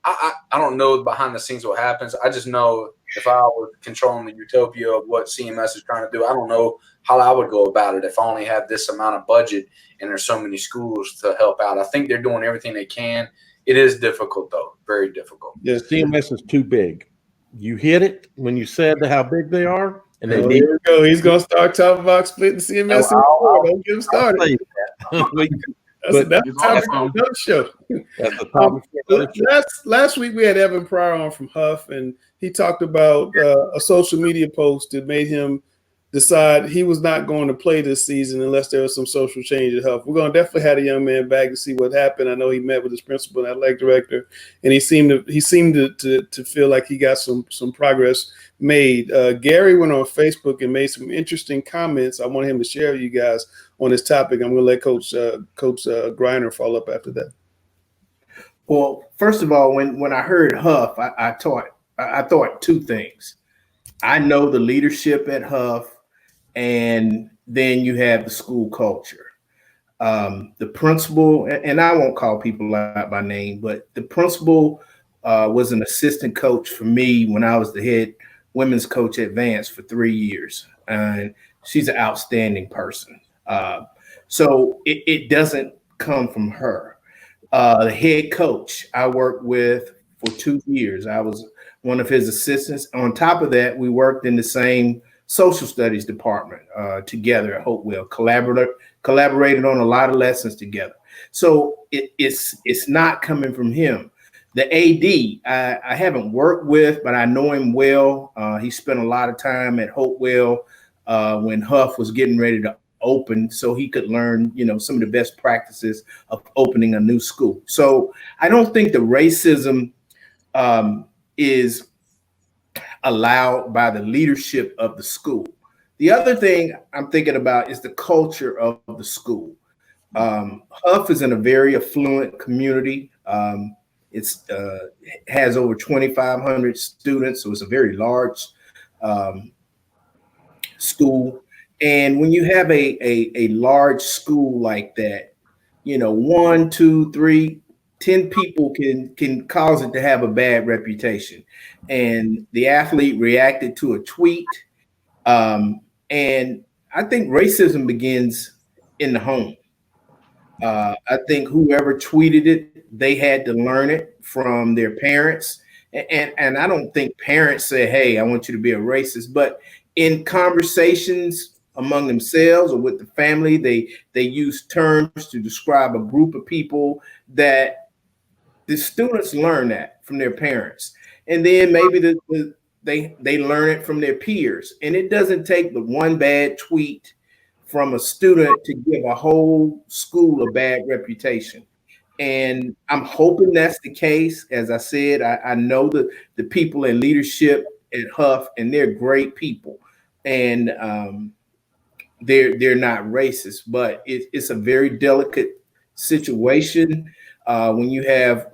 I don't know behind the scenes what happens. I just know if I were controlling the utopia of what CMS is trying to do, I don't know how I would go about it if I only had this amount of budget and there's so many schools to help out. I think they're doing everything they can. It is difficult, though. Very difficult. Yeah, CMS is too big. You hit it when you said how big they are. And here we go. He's going to start talking about splitting CMS. Don't get him started. That's another show. Last week we had Evan Pryor on from Huff, and he talked about a social media post that made him decide he was not going to play this season unless there was some social change at Huff. We're going to definitely have a young man back to see what happened. I know he met with his principal and athletic director, and he seemed to feel like he got some progress made. Gary went on Facebook and made some interesting comments. I want him to share with you guys on this topic. I'm going to let Coach Griner follow up after that. Well, first of all, when I heard Huff, I thought two things. I know the leadership at Huff, and then you have the school culture. The principal, and I won't call people out by name, but the principal was an assistant coach for me when I was the head women's coach at Vance for 3 years. And she's an outstanding person. So it doesn't come from her. The head coach I worked with for 2 years. I was one of his assistants. On top of that, we worked in the same social studies department together at Hopewell, collaborated on a lot of lessons together. So it's not coming from him. The AD, I haven't worked with, but I know him well. He spent a lot of time at Hopewell when Huff was getting ready to open, so he could learn, some of the best practices of opening a new school. So I don't think the racism is allowed by the leadership of the school. The other thing I'm thinking about is the culture of the school. Huff is in a very affluent community. It has over 2,500 students, so it's a very large school. And when you have a large school like that, 1, 2, 3, 10 people can cause it to have a bad reputation. And the athlete reacted to a tweet. And I think racism begins in the home. I think whoever tweeted it, they had to learn it from their parents. And I don't think parents say, hey, I want you to be a racist. But in conversations among themselves or with the family, they use terms to describe a group of people that the students learn that from their parents. And then maybe they learn it from their peers. And it doesn't take but one bad tweet from a student to give a whole school a bad reputation. And I'm hoping that's the case. As I said, I know the people in leadership at Huff, and they're great people. And they're not racist, but it's a very delicate situation when you have,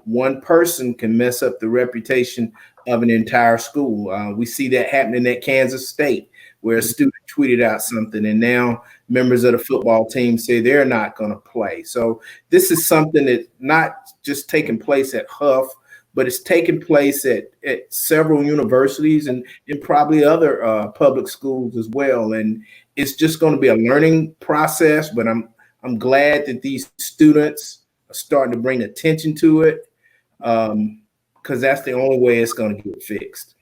one person can mess up the reputation of an entire school. We see that happening at Kansas State, where a student tweeted out something, and now members of the football team say they're not going to play. So this is something that's not just taking place at Huff, but it's taking place at several universities and probably other public schools as well. And it's just going to be a learning process, but I'm glad that these students are starting to bring attention to it, because that's the only way it's going to get fixed.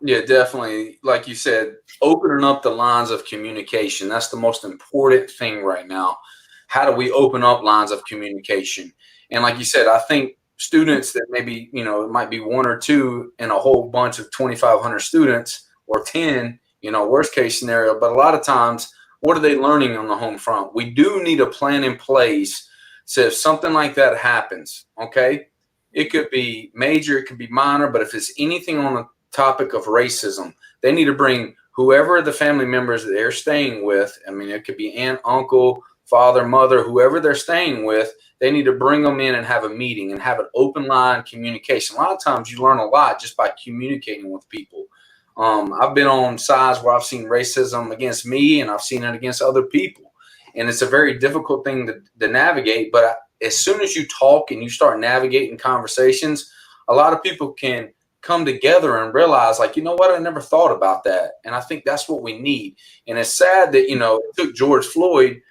Yeah, definitely. Like you said, opening up the lines of communication. That's the most important thing right now. How do we open up lines of communication? And like you said, I think students that maybe, it might be 1 or 2 in a whole bunch of 2,500 students, or 10, worst case scenario. But a lot of times, what are they learning on the home front? We do need a plan in place. So if something like that happens, okay, it could be major, it could be minor, but if it's anything on the topic of racism, they need to bring whoever the family members that they're staying with. I mean, it could be aunt, uncle, father, mother, whoever they're staying with. They need to bring them in and have a meeting and have an open line communication. A lot of times you learn a lot just by communicating with people. I've been on sides where I've seen racism against me, and I've seen it against other people. And it's a very difficult thing to navigate. But as soon as you talk and you start navigating conversations, a lot of people can come together and realize, like, you know what, I never thought about that. And I think that's what we need. And it's sad that, it took George Floyd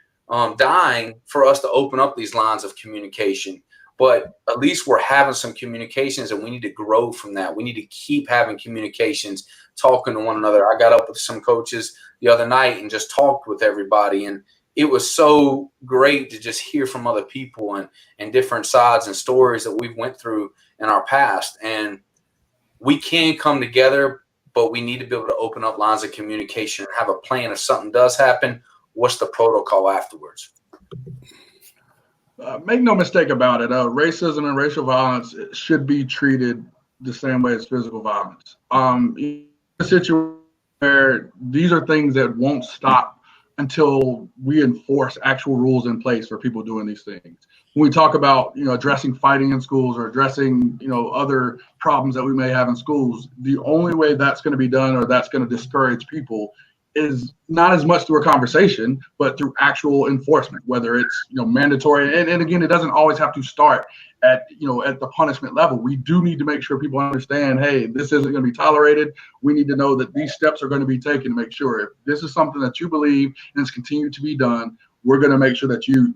dying for us to open up these lines of communication. But at least we're having some communications, and we need to grow from that. We need to keep having communications, talking to one another. I got up with some coaches the other night and just talked with everybody. And it was so great to just hear from other people and different sides and stories that we've went through in our past. And we can come together, but we need to be able to open up lines of communication and have a plan. If something does happen, what's the protocol afterwards? Make no mistake about it. Racism and racial violence should be treated the same way as physical violence. In a situation where these are things that won't stop until we enforce actual rules in place for people doing these things. When we talk about, addressing fighting in schools or addressing, other problems that we may have in schools, the only way that's going to be done or that's going to discourage people is not as much through a conversation, but through actual enforcement, whether it's, mandatory. And again, it doesn't always have to start at the punishment level. We do need to make sure people understand, hey, this isn't going to be tolerated. We need to know that these steps are going to be taken to make sure if this is something that you believe and it's continued to be done, we're going to make sure that you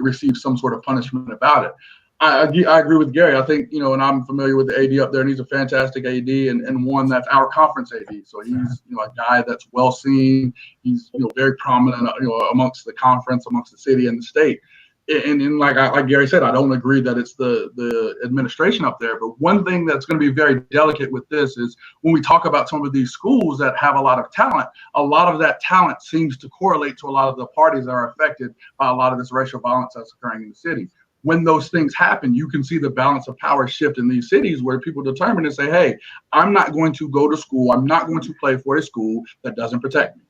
receive some sort of punishment about it. I agree with Gary. I think, and I'm familiar with the AD up there, and he's a fantastic AD and one that's our conference AD. So he's, a guy that's well seen. He's, very prominent, amongst the conference, amongst the city and the state. And like Gary said, I don't agree that it's the administration up there. But one thing that's going to be very delicate with this is when we talk about some of these schools that have a lot of talent, a lot of that talent seems to correlate to a lot of the parties that are affected by a lot of this racial violence that's occurring in the city. When those things happen, you can see the balance of power shift in these cities where people determine and say, hey, I'm not going to go to school. I'm not going to play for a school that doesn't protect me.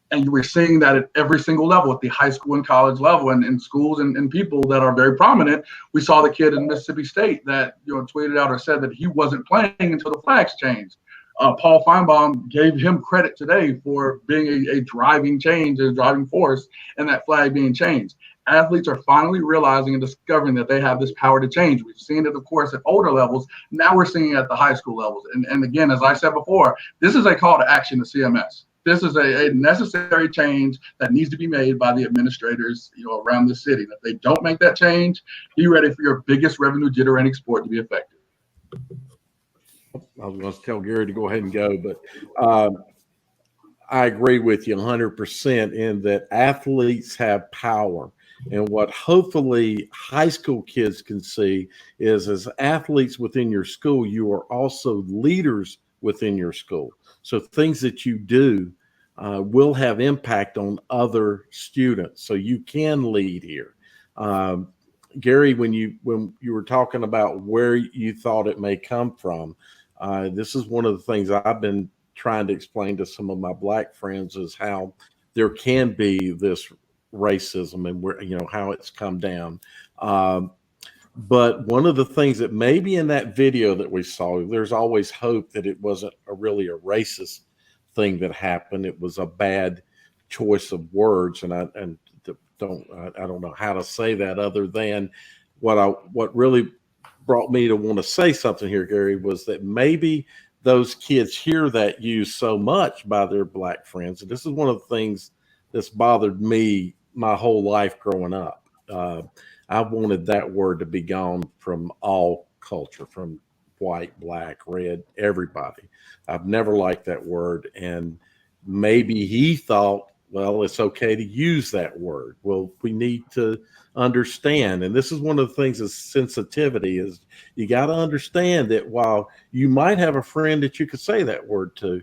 And we're seeing that at every single level, at the high school and college level, and in schools and people that are very prominent. We saw the kid in Mississippi State that tweeted out or said that he wasn't playing until the flags changed. Paul Feinbaum gave him credit today for being a driving change, a driving force, and that flag being changed. Athletes are finally realizing and discovering that they have this power to change. We've seen it, of course, at older levels. Now we're seeing it at the high school levels. And again, as I said before, this is a call to action to CMS. This is a necessary change that needs to be made by the administrators, around the city. And if they don't make that change, be ready for your biggest revenue generating sport to be effective. I was going to tell Gary to go ahead and go, but I agree with you 100% in that athletes have power. And what hopefully high school kids can see is as athletes within your school, you are also leaders within your school. So things that you do will have impact on other students. So you can lead here. Gary, when you were talking about where you thought it may come from, this is one of the things I've been trying to explain to some of my Black friends is how there can be this racism and where, how it's come down. But one of the things that maybe in that video that we saw, there's always hope that it wasn't really a racist thing that happened. It was a bad choice of words. And I don't know how to say that other than what really brought me to want to say something here, Gary, was that maybe those kids hear that used so much by their Black friends. And this is one of the things that's bothered me my whole life growing up. I wanted that word to be gone from all culture, from white, Black, red, everybody. I've never liked that word. And maybe he thought, well, it's okay to use that word. Well, we need to understand. And this is one of the things is sensitivity is you got to understand that while you might have a friend that you could say that word to,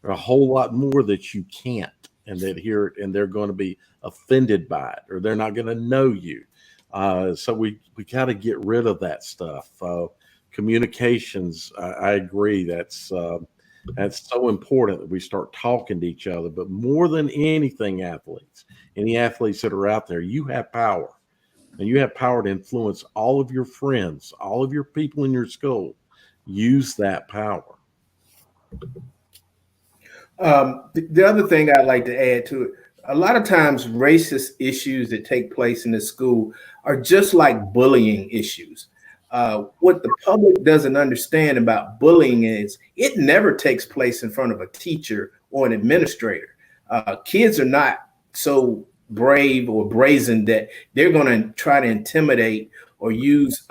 there are a whole lot more that you can't, and that hear it and they're going to be offended by it, or they're not going to know you. So we got to get rid of that stuff. Communications, I agree. That's so important that we start talking to each other. But more than anything, any athletes that are out there, you have power, and you have power to influence all of your friends, all of your people in your school. Use that power. The other thing I'd like to add to it, a lot of times racist issues that take place in the school are just like bullying issues. What the public doesn't understand about bullying is it never takes place in front of a teacher or an administrator. Kids are not so brave or brazen that they're going to try to intimidate or use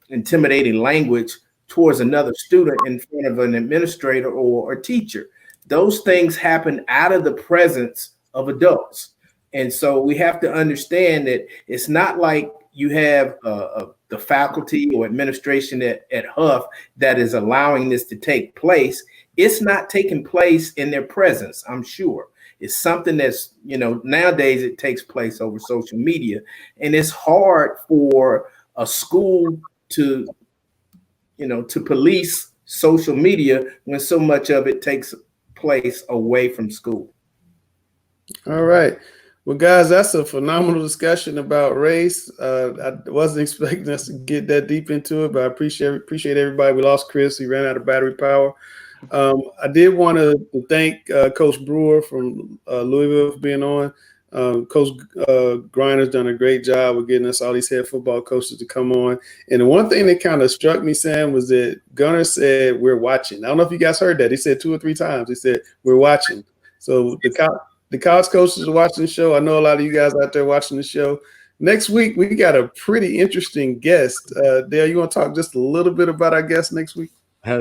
intimidating language towards another student in front of an administrator or a teacher. Those things happen out of the presence of adults. And so we have to understand that it's not like you have the faculty or administration at Huff that is allowing this to take place. it's not taking place in their presence, I'm sure. It's something that's, nowadays it takes place over social media. And it's hard for a school to police social media when so much of it takes place away from school. All right. Well, guys, that's a phenomenal discussion about race. I wasn't expecting us to get that deep into it, but I appreciate everybody. We lost Chris. He ran out of battery power. I did want to thank Coach Brewer from Louisville for being on. Coach Griner's done a great job of getting us all these head football coaches to come on. And the one thing that kind of struck me, Sam, was that Gunner said, "We're watching." I don't know if you guys heard that. He said 2 or 3 times. He said, "We're watching." So the college coaches are watching the show. I know a lot of you guys out there watching the show. Next week, we got a pretty interesting guest. Dale, you want to talk just a little bit about our guest next week?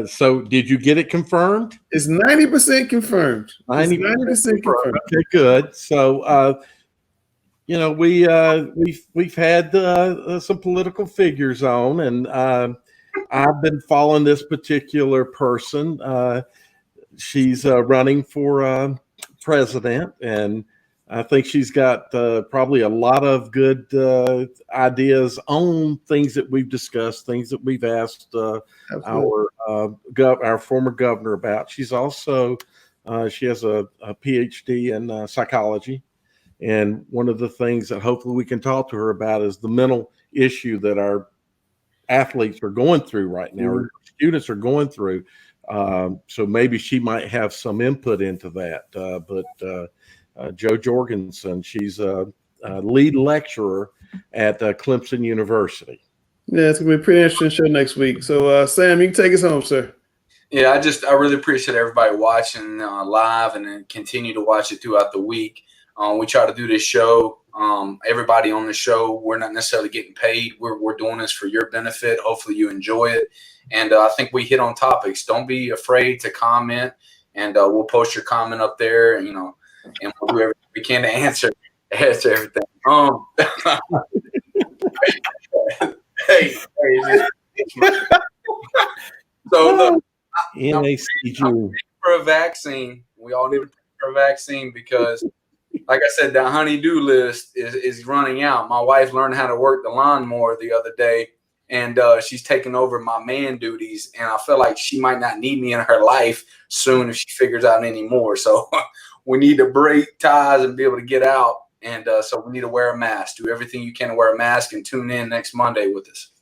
So did you get it confirmed? It's 90% confirmed. 90% confirmed. Okay, good. So, we've had some political figures on, and I've been following this particular person. She's running for president, and I think she's got probably a lot of good ideas on things that we've discussed, things that we've asked our former governor about. She's also she has a PhD in psychology, and one of the things that hopefully we can talk to her about is the mental issue that our athletes are going through right now, or students are going through. So maybe she might have some input into that. But Jo Jorgensen, she's a lead lecturer at Clemson University. Yeah, it's gonna be a pretty interesting show next week. So, Sam, you can take us home, sir. Yeah, I really appreciate everybody watching live, and then continue to watch it throughout the week. We try to do this show. Everybody on the show, we're not necessarily getting paid. We're doing this for your benefit. Hopefully you enjoy it. And I think we hit on topics. Don't be afraid to comment, and we'll post your comment up there, and we'll do everything we can to answer everything. Hey. So look, I'm for a vaccine. We all need to pay for a vaccine because, like I said, the honey-do list is running out. My wife learned how to work the lawnmower the other day, and she's taking over my man duties, and I feel like she might not need me in her life soon if she figures out any more. So we need to break ties and be able to get out, and so we need to wear a mask. Do everything you can to wear a mask, and tune in next Monday with us.